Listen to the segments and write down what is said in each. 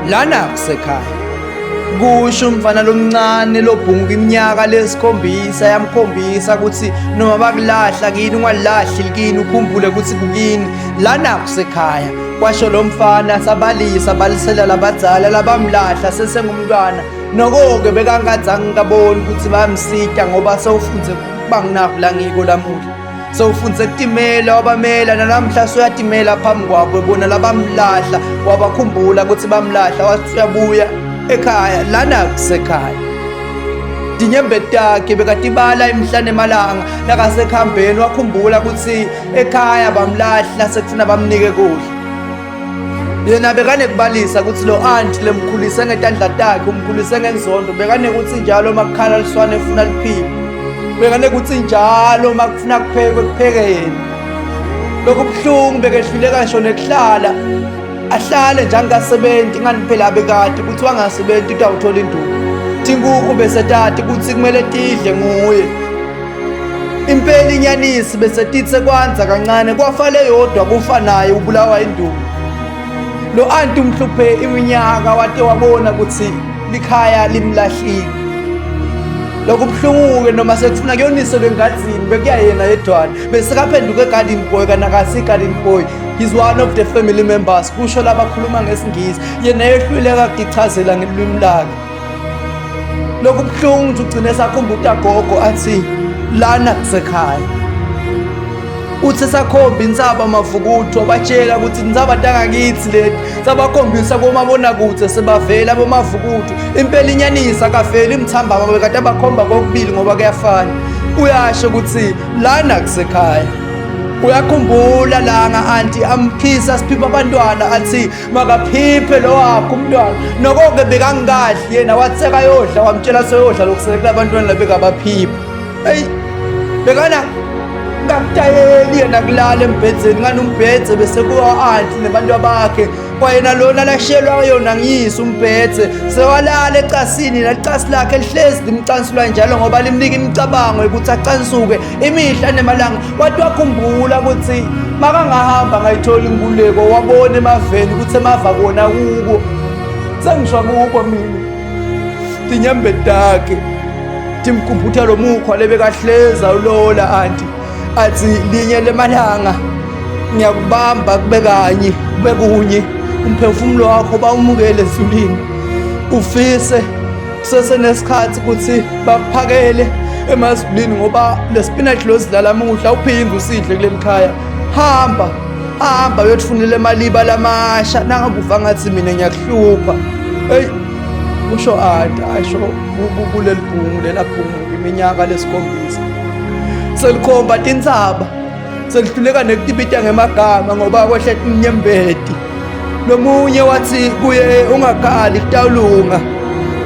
lana kusekhaya. Kusho umfana lomncane lobhunga iminyaka lesikhombisa yamkhombisa ukuthi noma bakulahla kini ungalahli kini ukhumbule ukuthi kukini lana kusekhaya. Kwasho lo mfana sabalisa balisela labadzala labamlahla sesengumntwana noko-ke bekangazange kaboni ukuthi bayamsita ngoba sewufunze banginakho la ngiko lamuhla. Sewufunze kutimela wabamela nalamhla soyatimela phambi kwabo bona labamlahla wabakhumbula ukuthi bamlahla wathi uyabuya ekhaya lana kusekhaya. Dinyembeti yakhe bekatibala imhlane emalanga nakasekhambeni wakhumbula ukuthi ekhaya bamlahla sekufuna bamnike kudla. Yena bekanekubalisa ukuthi lo anti lemkhulise ngetandla takhe umkhulise ngenzondo bekanekuthi njalo makukhala liswane efuna liphile. Bekanekuthi njalo makufuna kuphekwe kupheke yena. Lokhu buhlungu bekehluleka ngisho nekuhlala ahlale njengasebenzi ngani phela bekade ukuthi wangasebenzi utawuthola induku. Tinkuku bese tati ukuthi kumele tidle nguye. Impela inyanisi bese tithi sekwanza kancane kwafale yodwa kufa naye ubulawa induku. Lo anti umhluphe iminyaka wate wabona ukuthi likhaya limlahlile. Lokhu buhlungu-ke noma sekufuna kuyoniselwe engadzini bekuyayena yedwana bese kaphenduka egarden boy kanakasi garden boy. He's one of the family members kusho labakhuluma ngesingisi yena yehluleka kudichazela ngelimi lakhe. Lokhu buhlungu ukuthi ugcine sakhumbula gogo athi lana kusekhaya. Uthi sakhomba insaba mavukutho batshela ukuthi insaba tangakithi leti sabakhombisa komabonakude sebavela abomavukutho. Impela inyanisa kaveli imthamba bekade abakhomba kokubili ngoba kuyafana. Uyasho ukuthi lana kusekhaya. Uyakhumbula langa anti amphisa siphipa abantwana athi makaphiphe lo wakho umntwana noko-ke bekangikadli yena watheka yodla wamtshela seyodla lokusekela abantwana labekabaphipha. Eyi bekana ngakutayeli yena kulala embhedzeni ngani umbhedze bese kuwa anti nebantu bakhe kwayena lona lashelwa yona ngiyise umbhedze sewalala ecasini nalicasi lakhe lihlezi limcansulwa njalo ngoba limnika imicabango ukuthi acansuke imihla nemalanga. Wathi wakhumbula ukuthi makangahamba ngayithola inkululeko wabona emaveni ukuthi emava kona kubo sengishwa kubo mina. Dinyembeti yakhe timkhumbutha lo mukhwa lebekahleza ulola anti athi linye lemalanga ngiyakubamba kube kanye kube kunye umphefumulo wakho bawumukele ezulwini ufise kusesenesikhathi ukuthi bakuphakele emazulwini ngoba lesipinachi lozidlala muhla uphinde usidle kuleli khaya. Hamba uyotifunela emaliba lamasha nangabuva ngathi mina ngiyakuhlupha. Eyi kusho anti asho kuleli bhungu lelabhungu iminyaka lesikhombisa. Selikhomba tintsaba selihluleka nekutibita ngemagama ngoba kwehle Dinyembeti. Lomunye wathi kuye ungakhali kutawulunga.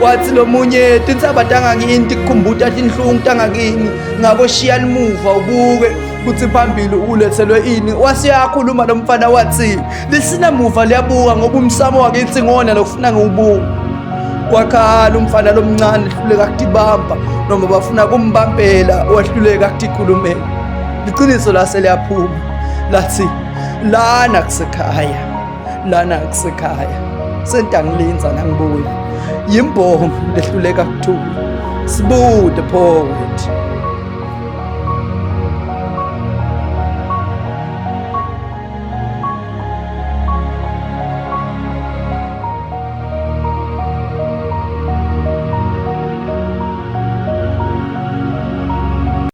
Wathi lomunye tintsaba tangakini tikukhumbuta tinhlungu tangakini ngabo shiya limuva ubuke kuthi phambili ulethelwe ini. Wasiyakhuluma lo mfana wathi lisinamuva liyabuka ngoba umsamo wakithi ngona lokufuna ngiwubuka. Wakhala umfana lomncane ehluleka kutibamba noma bafuna kumbambela wahluleka kutikhulumela. Liqiniso lase liyaphuma lathi lana kusekhaya lana kusekhaya. Sentangilinza nangibuya yimbongo lehluleka kuthula. Sibude poet.